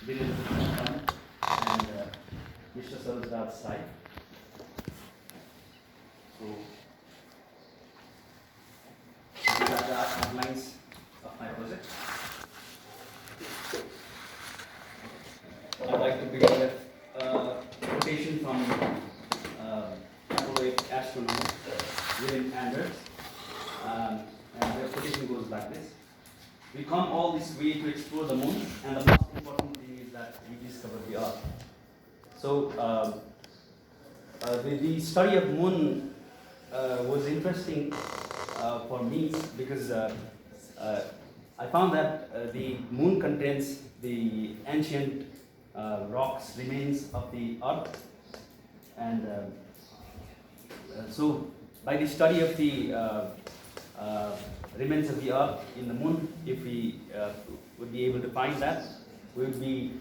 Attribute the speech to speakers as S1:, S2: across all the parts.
S1: details of the moon and Mr. Sarojrat's side. So these are the outlines of my project. I'd like to begin with quotation from Apollo astronaut William Anders, and the quotation goes like this: "We come all this way to explore the moon, and the most important thing is that we discover the Earth." So the study of moon was interesting for me because I found that the moon contains the ancient rocks remains of the Earth, and so by the study of the remains of the Earth in the moon, if we would be able to find that, we would be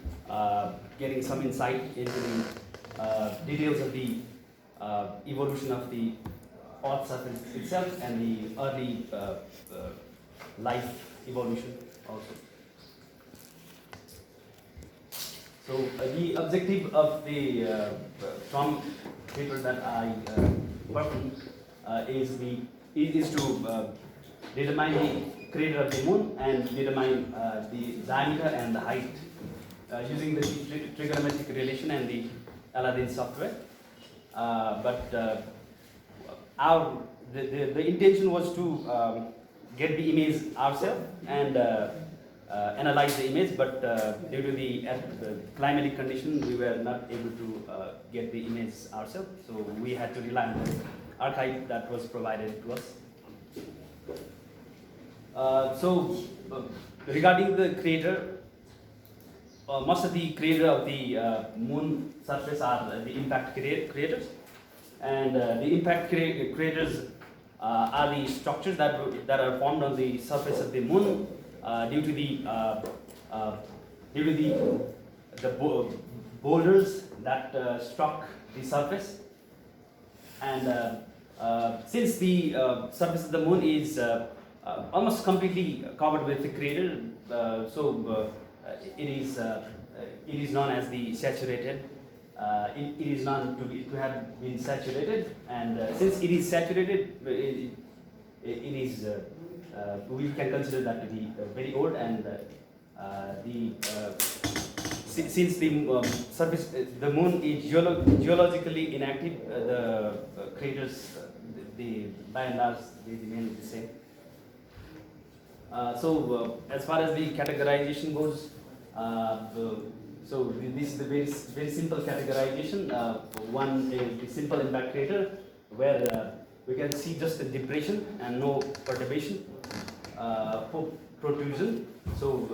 S1: getting some insight into the details of the evolution of the Earth surface itself and the early life evolution also. So the objective of the from paper that I work on is to determine the crater of the moon and determine the diameter and the height using the trigonometric relation and the Aladdin software. But the intention was to get the image ourselves and analyze the image, but due to the climatic condition, we were not able to get the image ourselves, so we had to rely on the archive that was provided to us. Regarding the crater, most of the crater of the moon surface are the impact craters, and the impact craters are the structures that are formed on the surface of the moon due to the boulders that struck the surface, and since the surface of the moon is almost completely covered with the crater, it is known as the saturated. It is known to have been saturated, and since it is saturated, it is we can consider that to be very old, and since the surface, the moon is geologically inactive, the craters, by and large, they remain the same. As far as the categorization goes, so this is the very simple categorization. One is the simple impact crater, where we can see just the depression and no perturbation, protrusion. So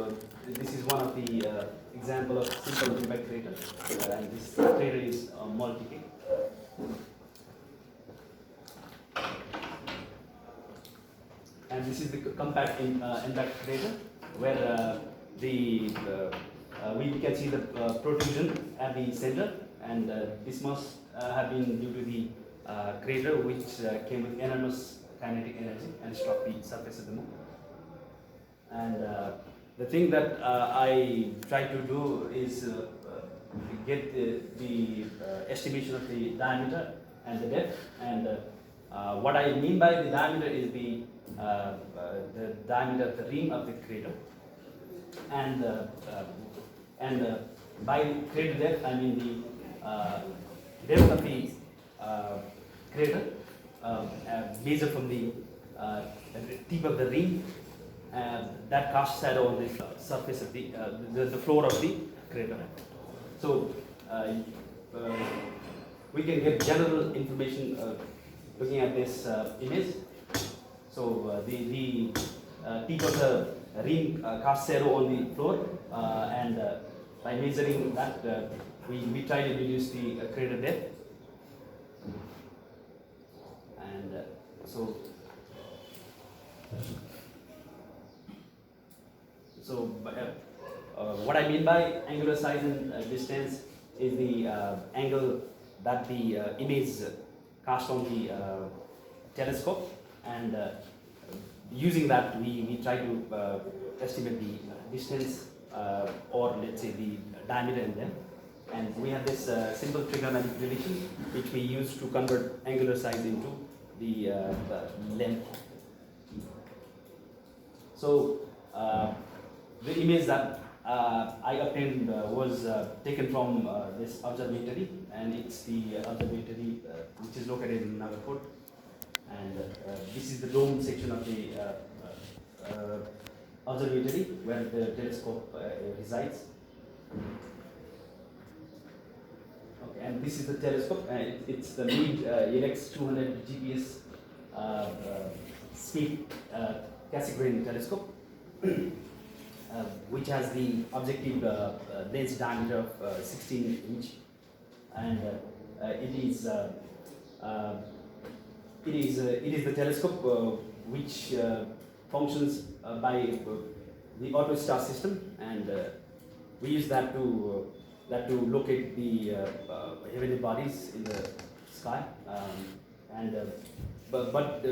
S1: this is one of the example of simple impact crater, and this crater is multi-K. And this is the compact impact crater, where we can see the protrusion at the center, and this must have been due to the crater which came with enormous kinetic energy and struck the surface of the moon. And the thing that I try to do is get the estimation of the diameter and the depth, and what I mean by the diameter is the diameter of the rim of the crater, and by crater depth I mean the depth of the crater measured from the tip of the rim that casts shadow on the surface of the floor of the crater. So we can get general information looking at this image. So the tip of the rim casts shadow on the floor, and by measuring that, we try to reduce the crater depth. And what I mean by angular size and distance is the angle that the image cast on the telescope, and using that we try to estimate the distance or let's say the diameter in them. And we have this simple trigonometric relation which we use to convert angular size into the length. So the image that I obtained was taken from this observatory, and it's the observatory which is located in Nagarkot. And this is the dome section of the observatory where the telescope resides. Okay, and this is the telescope. It's the Meade ELEX 200 GPS speed Cassegrain telescope, which has the objective lens diameter of 16 inch, and it is the telescope which functions by the auto star system, and we use that to locate the heavenly bodies in the sky. But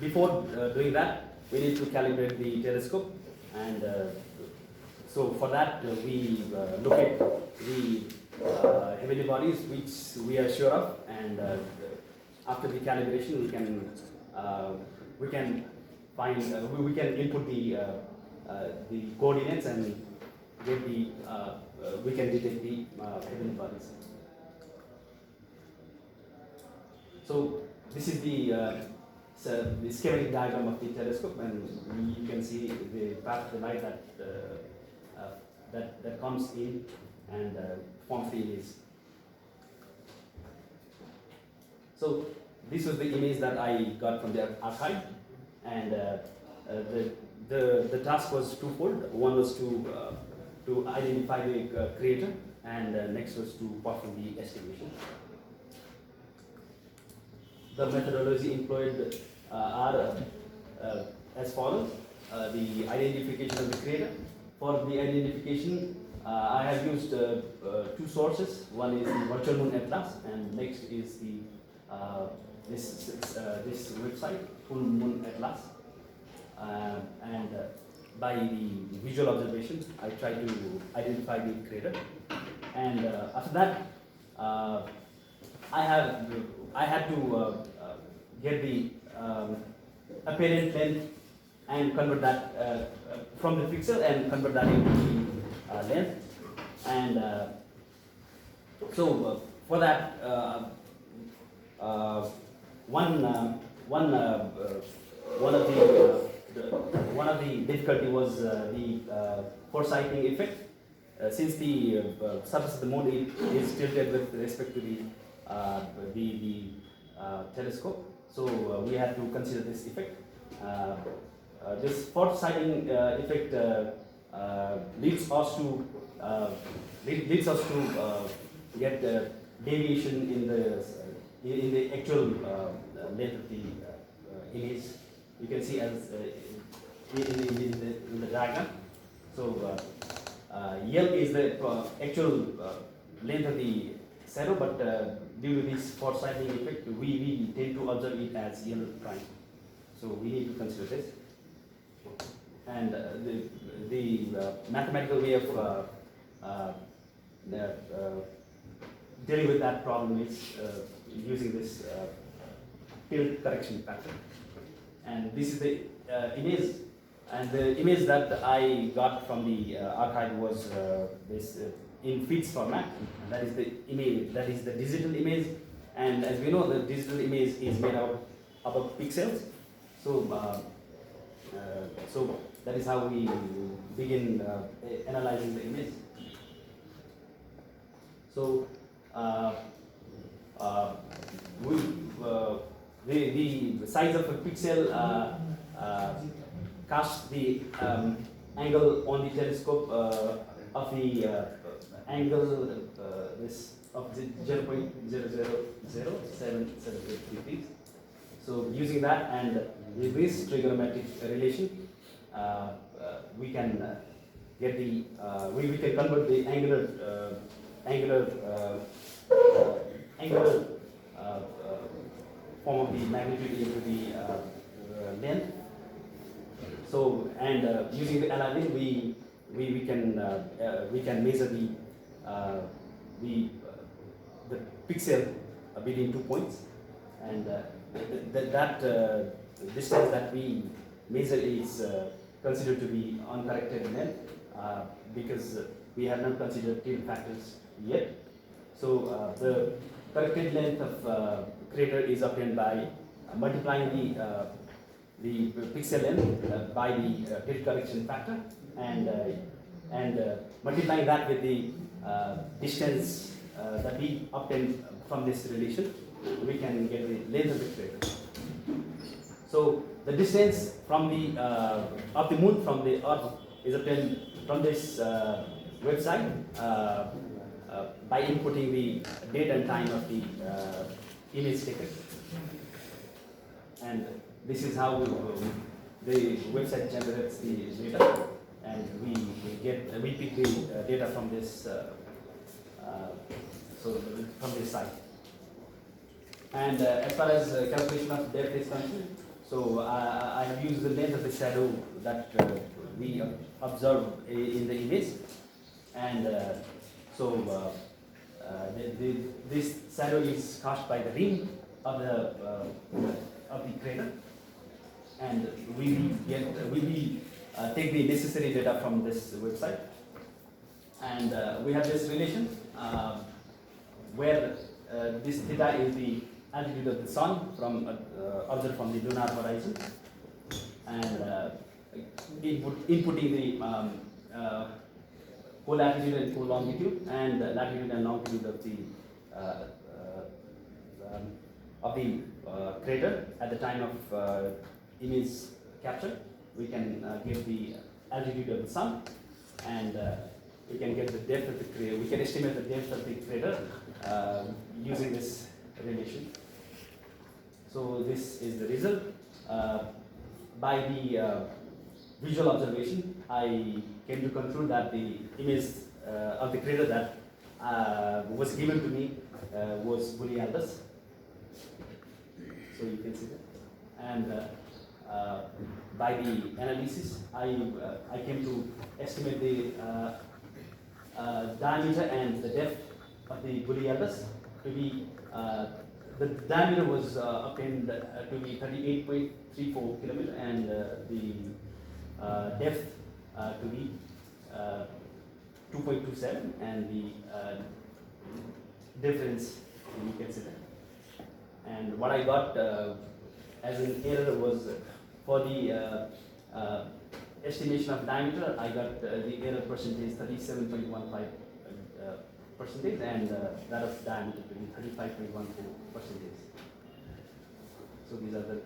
S1: before doing that, we need to calibrate the telescope, and so for that we look at the heavenly bodies which we are sure of, and after the calibration we can find we can input the coordinates and get the we can detect the heavenly bodies. So this is the schematic diagram of the telescope, and you can see the path of the light that comes in and forms the image. So this was the image that I got from the archive, and the task was twofold. One was to identify the creator, and next was to perform the estimation. The methodology employed are as follows. The identification of the creator. For the identification, I have used two sources. One is the Virtual Moon Atlas, and next is the this website, Full Moon Atlas. And by the visual observation, I try to identify the creator. And after that, I had to get the apparent length and convert that from the pixel and convert that into the length. And so for that, one of the difficulty was the foresighting effect. Since the surface of the moon is tilted with respect to the telescope, so we had to consider this effect. This foresighting effect leads us to get deviation in the actual length of the image. You can see as in the diagram. So L is the actual length of the shadow, but due to this foresighting effect, we tend to observe it as L prime. So we need to consider this. And the mathematical way of dealing with that problem is using this tilt correction pattern. And this is the image, and the image that I got from the archive was this in FITS format. And that is the image, that is the digital image, and as we know, the digital image is made out of pixels. So so that is how we begin analyzing the image. So the size of a pixel casts the angle on the telescope of the angle this of 0.000773 degrees. So using that and with this trigonometric relation, we can get the we can convert the angular form of the magnitude into the length. So and using the Aladdin, we we can measure uh, the, the pixel between 2 points, and that distance that we measure is considered to be uncorrected length because we have not considered tilt factors yet. So the corrected length of crater is obtained by multiplying the pixel length by the tilt correction factor, and multiplying that with the distance that we obtained from this relation, we can get the length of the crater. So the distance from the of the moon from the Earth is obtained from this website by inputting the date and time of the image taken, and this is how the website generates the data, and we pick the data from this from this site. And as far as calculation of depth is concerned, so I have used the length of the shadow that we observe in the image, and this shadow is cast by the rim of the crater, and we take the necessary data from this website, and we have this relation where this theta is the altitude of the sun from observed from the lunar horizon, and inputting the co-latitude and co-longitude, and latitude and longitude of the crater at the time of image capture. We can get the altitude of the sun, and we can get the depth of the crater. We can estimate the depth of the crater using this relation. So this is the result. By the visual observation, I came to conclude that the image of the crater that was given to me was bully albus. So you can see that. And by the analysis, I came to estimate the diameter and the depth of the bully albus to be the diameter was obtained to be 38.34 kilometer, and the depth to be 2.27, and the difference, you can see that. And what I got as an error was for the estimation of diameter, I got the error percentage 37.15%, and that of diameter to be 35.14%. So these are the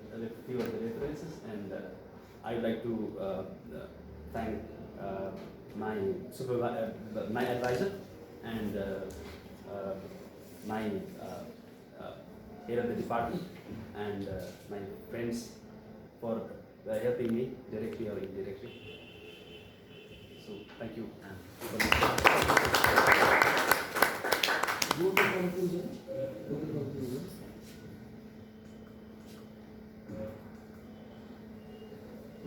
S1: few of the references, and I would like to thank my my advisor, and my head of the department, and my friends for helping me directly or indirectly. So thank you.
S2: Go to conclusion. Go to conclusion.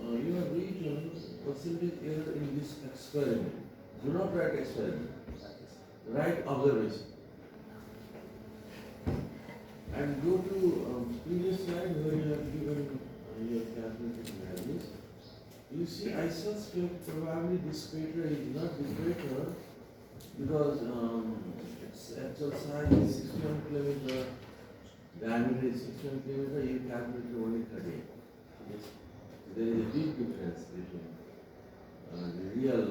S2: You have written percentage error in this experiment. Do not write experiment. Write observation. And go to previous slide where you have given your calculated values. You see, I suspect probably this crater is not the crater because its actual size is 61 kilometer, diameter is 61 kilometer, you calculate only 38. Yes. There is a big difference between the real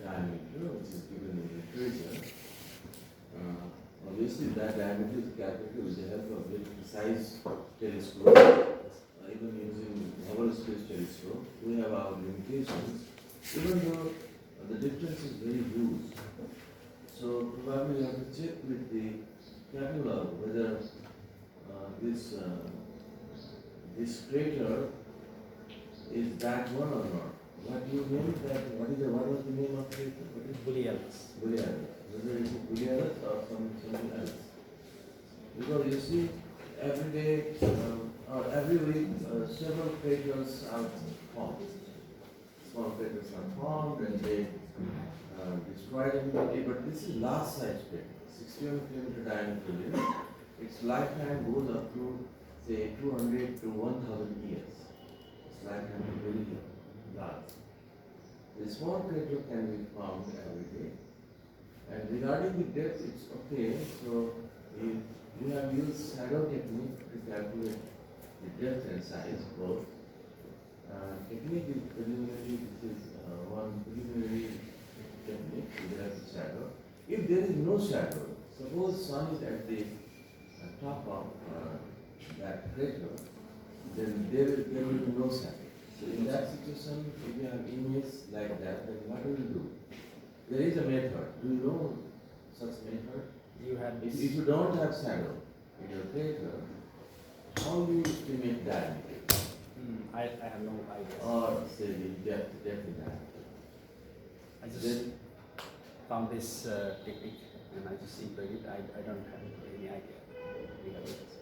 S2: diameter, which is given in the literature. Obviously, that diameter is calculated with the help of very precise telescope. Even using Hubble Space Telescope, we have our limitations, even though the difference is very huge. So probably you have to check with the catalog whether this crater is that one or not. What do you mean that? What was the name of the crater? What is
S1: Bully albus.
S2: Bully albus. Whether it is bully albus or something else. Because you see, every day or every week, several craters are formed. Small craters are formed, and they destroyed immediately, but this is large size crater, 61 km diameter lens. Its lifetime goes up to say 200 to 1000 years. Its lifetime is very large. The small crater can be found every day. And regarding the depth, it's okay. So if you have used shadow technique to calculate the depth and size both. Technique is preliminary. This is one preliminary technique. You have the shadow. If there is no shadow, suppose sun is at the top of that crater, then there will be no shadow. So in that situation, if you have image like that, then what will you do? There is a method. Do you know such method?
S1: You have
S2: If
S1: this.
S2: you don't have shadow in your crater, how do you estimate diameter?
S1: I have no idea.
S2: Or say the depth in diameter?
S1: I just
S2: Then
S1: found this technique and I just employed it. I don't have any idea regarding this.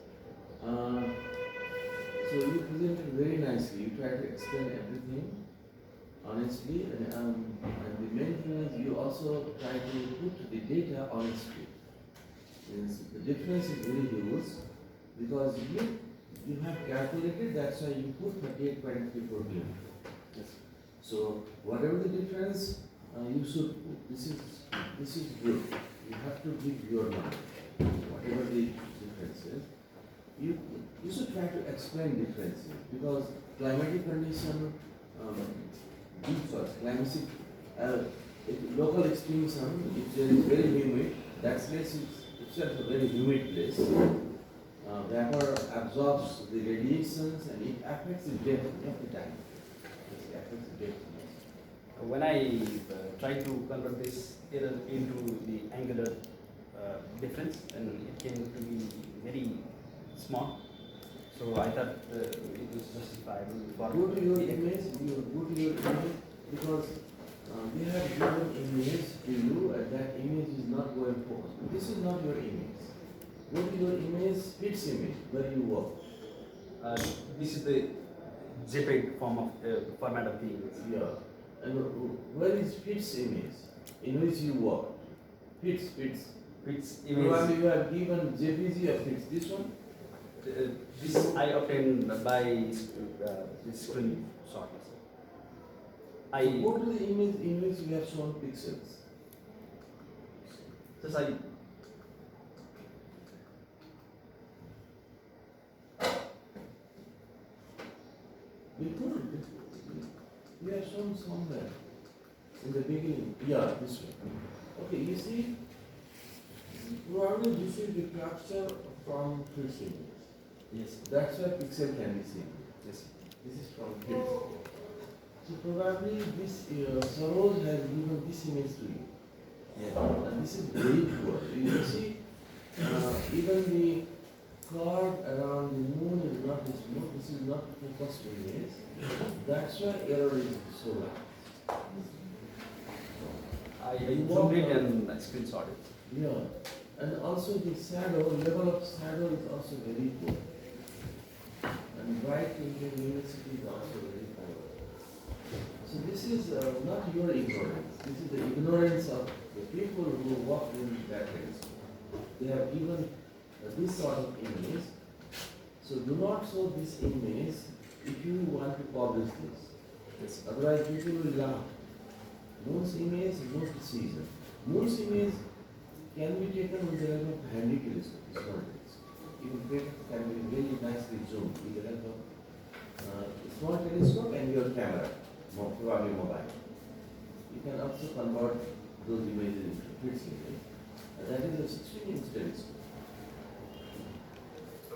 S2: so you presented very nicely. You tried to explain everything honestly, and the main thing is you also try to put the data honestly. Means the difference is very huge because you have calculated, that's why you put 38.34 km.
S1: Yes.
S2: So whatever the difference, you should put. This is good. You have to give your mind. Whatever the difference is, you should try to explain differences because climatic condition, climatic, local extreme sun, if there is very humid, that place is itself a very humid place. Vapor absorbs the radiations and it affects the depth of the time. It affects the depth.
S1: When I try to convert this error into the angular difference, and it came to be very small. So I thought it was justifiable.
S2: Go to your image, because they have given image to you and that image is not going forward. This is not your image. Go to your image, fixed image, where you work.
S1: This is the JPEG format of the image.
S2: Yeah. And where is fixed image in which you work? Fixed.
S1: Which image?
S2: Probably you have given JPG of fixed. This one?
S1: This I obtained by this screenshot. I
S2: So go to the image in which you have shown pixels.
S1: just I
S2: Before you have shown somewhere in the beginning. Yeah, this one. Okay, you see, probably this is the capture from fixed image.
S1: yes.
S2: That's why pixel can be seen.
S1: Yes.
S2: This is from fixed. So probably this Saroj has given this image to you.
S1: Yeah.
S2: And this is very poor. You see, even the cloud around the moon is not smooth. This is not focused image. That's why error is so large.
S1: I zoomed it and screenshot it.
S2: Yeah. And also the shadow, level of shadow is also very poor. And bright luminosity is also very poor. So this is not your ignorance. This is the ignorance of the people who work in that telescope. They have given this sort of image. So do not show this image if you want to publish this.
S1: Yes.
S2: Otherwise people will laugh. Moon's image, no precision. Moon's image can be taken with the help of handy telescope, small telescope. Even can be very nicely zoomed with the help of small telescope and your camera, probably mobile. You can also convert those images into fixed image. That is a 16-inch telescope.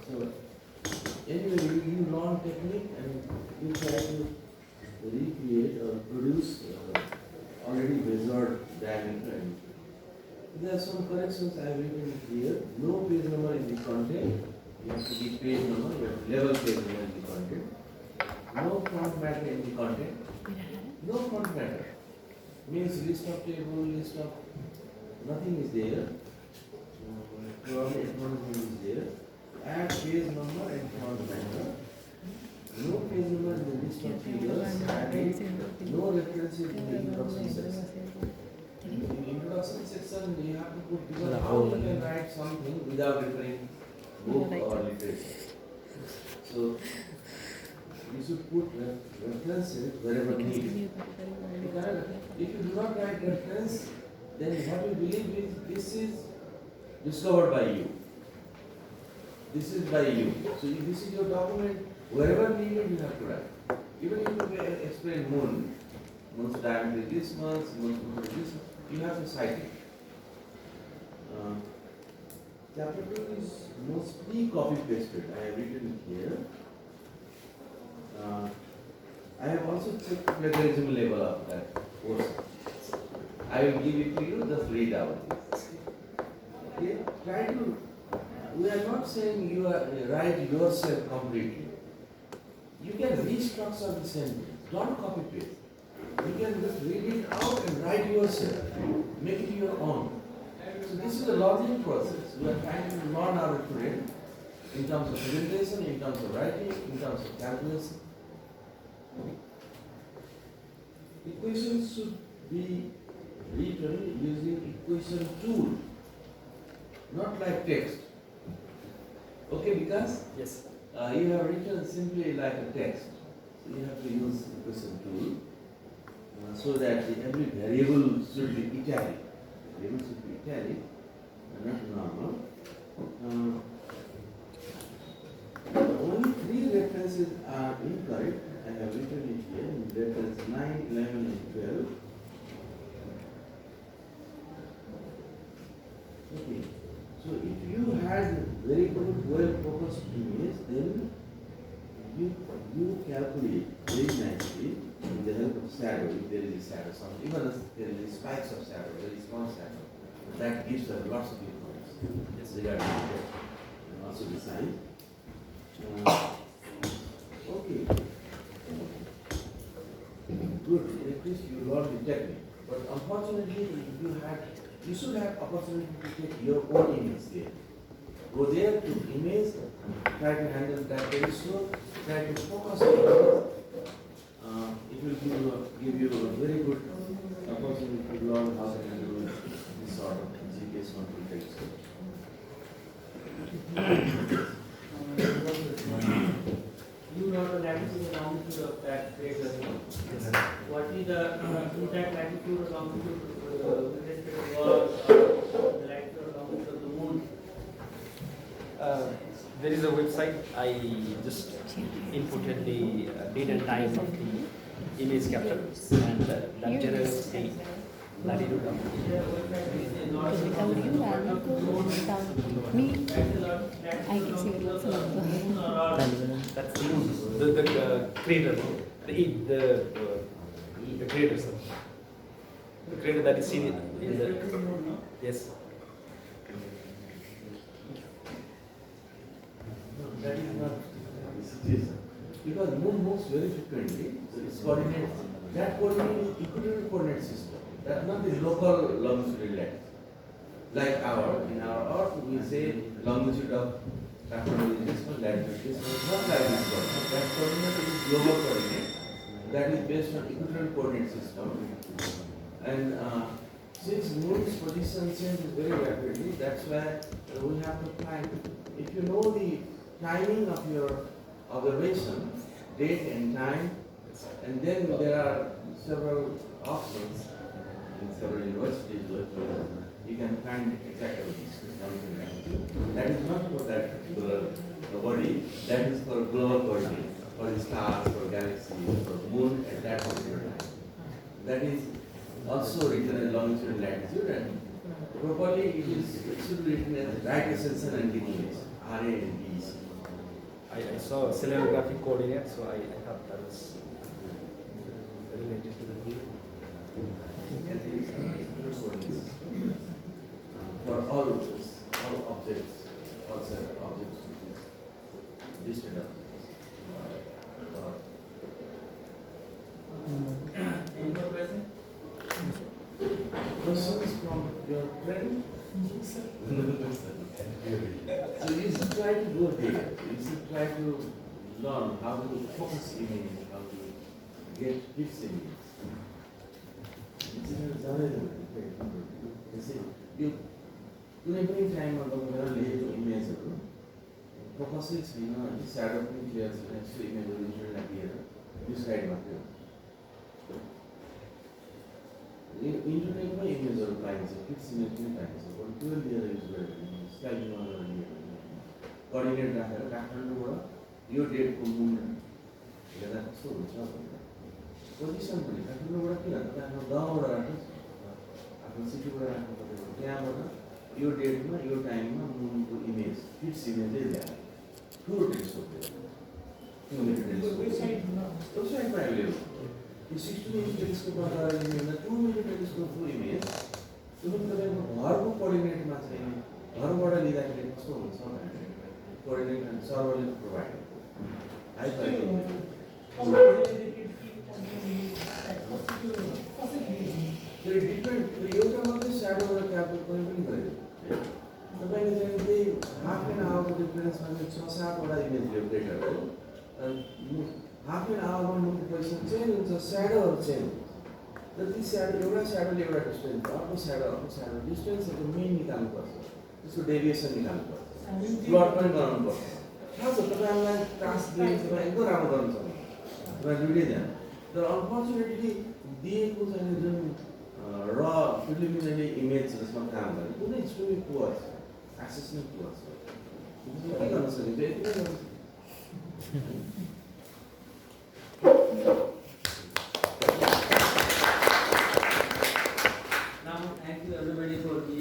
S2: So anyway, you learn technique and you try to recreate or produce already measured diameter. There are some corrections I have written here. No page number in the content. You have to give page number, you have to level page number in the content. No font matter in the content. No font matter. Means list of table, list of nothing is there. Probably acknowledgement is there. Add page number and font matter. No page number in the list of figures. No references in the introduction section. introduction section you have to put, because how you can write something without referring book or literature. So you should put references wherever needed. If you do not write reference, then what you believe is this is discovered by you. This is by you. So if this is your document, wherever needed you have to write. Even if you explain moon's diameter this much, moon's diameter this much, you have to cite it. Chapter 2 is mostly copy pasted. I have written it here. I have also checked plagiarism level of that course. I will give it to you, just read out this. Okay? Try to, we are not saying you are write yourself completely. You can restructure the sentence, don't copy paste. You can just read it out and write yourself, make it your own. So this is a learning process. We are trying to learn our student in terms of presentation, in terms of writing, in terms of calculation. Equations should be written using equation tool, not like text. Okay, because
S1: Yes.
S2: you have written simply like a text. So you have to use equation tool so that every variable should be italic. Variable should be italic, not normal. Only 3 references are incorrect. I have written it here in reference 9, 11, and 12. Okay. So if you had very good, well-focused image, then you calculate very nicely with the help of shadow, if there is a shadow, even if there is spikes of shadow, very small shadow, that gives us lots of information. Yes, regarding that, and also the sign. Okay. Good. At least you learned the technique. But unfortunately, you should have opportunity to take your own image there. Go there to image, try to handle that very slow, try to focus on it. It will give you a very good opportunity to learn how to handle this sort of GPS control text.
S3: You know the latitude and longitude of that crater.
S1: Yes.
S3: What is the exact latitude or longitude with respect to Earth, or the latitude or longitude of the moon?
S1: There is a website. I just inputted the date and time of the image capture, and that generates the latitude of
S4: Because without you, without me, I can see it also.
S1: that's the crater, the crater, sir. The crater that is seen in the yes.
S2: That is not the situation. Because moon moves very frequently, so its coordinate, that coordinate is equatorial coordinate system. That's not the local longitude latitude. Like in our Earth, we say longitude of Capricorn is this one, latitude this one. Not like this coordinate. That coordinate is global coordinate. That is based on equatorial coordinate system. And since moon's position changes very rapidly, that's why we have to find. If you know the timing of your observation, date and time, and then there are several options in several universities, you can find exactly something like that. That is not for that particular body, that is for global coordinate, for the stars, for galaxies, for moon at that particular time. That is also written as longitude and latitude, and properly it should be written as right ascension and declination, RA and BC.
S1: I saw selenographic coordinate, so I thought that was related to the view.
S2: And there is a coordinates for all objects, all set of objects, distant objects.
S3: Any more questions?
S2: Questions from your friend? So you should try to go there. You should try to learn how to focus image, how to get fixed image. It's available. त्यसै यो कुनै पनि टाइममा तपाईँले लिएको इमेजहरू फोकसै छैन होइन, shadow पनि clear छैन, यस्तो इमेजहरू इन्टरनेट दिएर डिस्क्राइब मात्रै हो। इन्टरनेटमा इमेजहरू पाइन्छ, फिक्स इमेज पनि पाइन्छ, त्यो लिएर युज गरेर स्काइपिङमा लिएर कोअर्डिनेट राखेर काठमाडौँबाट यो डेटको मुन हेर्दा कस्तो हुन्छ भनेर पोजिसन पनि काठमाडौँबाट किन आफ्नो गाउँबाट राख्नु, आफ्नो सिटीबाट राख्नु पऱ्यो, त्यहाँबाट यो डेटमा यो टाइममा मुनको इमेज फिक्स इमेजै ल्याएर ठुलो टेलिस्कोप वेबसाइटमा एभाइलेबल यो 16 इन्च टेलिस्कोपमा गएर इमेजमा 2 मिलियन टेलिस्कोपको इमेज त्यो पनि तपाईँको घरको कोअर्डिनेटमा छैन, घरबाट लिँदाखेरि कस्तो हुन्छ भनेर कोअर्डिनेट सर्भरले प्रोभाइड त्यो डिफ्रेन्ट एउटा मात्रै स्याडोबाट क्याप्चर पनि गरेको तपाईँले चाहिँ त्यही हाफ एन आवरको डिफ्रेन्समा चाहिँ 6-7वटा इमेज ल्याउ डेटाहरू, हाफ एन आवरमा मुनको पोजिसन चेन्ज हुन्छ, स्याडोहरू चेन्ज हुन्छ। जति स्याडो एउटा स्याडोले एउटा डिस्टेन्स, अर्को स्याडो डिस्टेन्सहरूको मेन निकाल्नुपर्छ, त्यसको डेभिएसन निकाल्नुपर्छ, प्लट पनि गराउनुपर्छ। थाहा छ तपाईँहरूलाई टास्क दिएको तपाईँ एकदम राम्रो गर्नु सक्छ, तपाईँ दुइटैजना, तर अनफर्चुनेटली दिएको चाहिँ जुन र प्रिलिमिनरी इमेज जसमा काम गर्ने कुनै एक्सट्रिमली पुवर छ, एक्सेस नै पुवर छ, के गर्न सकिन्छ यति नै गर्नु